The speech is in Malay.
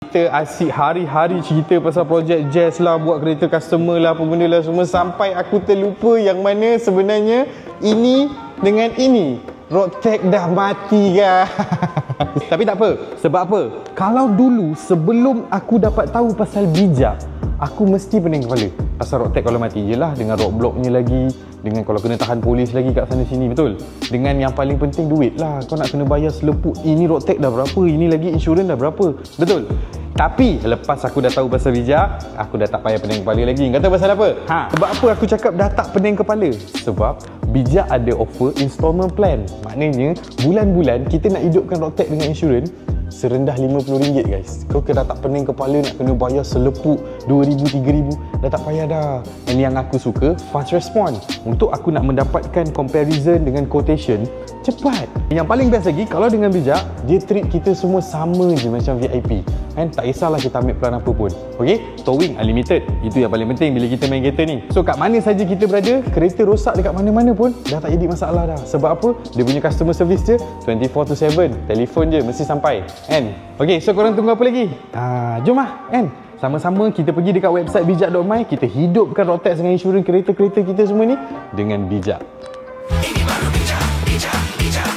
Kita asyik hari-hari cerita pasal projek Jazz lah, buat kereta customer lah, apa benda lah semua, sampai aku terlupa yang mana sebenarnya ini dengan ini Roadtech dah mati kan. Tapi tak apa. Sebab apa? Kalau dulu sebelum aku dapat tahu pasal bijak, aku mesti pening kepala pasal Roadtech kalau mati. Yelah, dengan roadblocknya lagi, dengan kalau kena tahan polis lagi kat sana sini, betul? Dengan yang paling penting duit lah. Kau nak kena bayar seleput. Ini Roadtech dah berapa, ini lagi insurans dah berapa, betul? Tapi lepas aku dah tahu pasal bijak, aku dah tak payah pening kepala lagi. Kata pasal apa? Sebab apa aku cakap dah tak pening kepala? Sebab bijak ada offer installment plan. Maknanya bulan-bulan kita nak hidupkan Roadtech dengan insurans serendah RM50 guys. Kau dah tak pening kepala nak kena bayar selepuk RM2,000, RM3,000. Dah tak payah dah. Dan yang aku suka, fast response. Untuk aku nak mendapatkan comparison dengan quotation, cepat. Yang paling best lagi, kalau dengan bijak, dia treat kita semua sama je macam VIP. Kan? Tak kisahlah kita ambil plan apa pun. Okay? Towing unlimited. Itu yang paling penting bila kita main kereta ni. So kat mana saja kita berada, kereta rosak dekat mana-mana pun dah tak jadi masalah dah. Sebab apa? Dia punya customer service dia 24/7. Telefon je mesti sampai. Kan? Okay, so korang tunggu apa lagi? Jom lah, kan? Sama-sama kita pergi dekat website bijak.my, kita hidupkan Roadtech dengan insurans kereta-kereta kita semua ni dengan bijak. Ini baru bijak, bijak, bijak.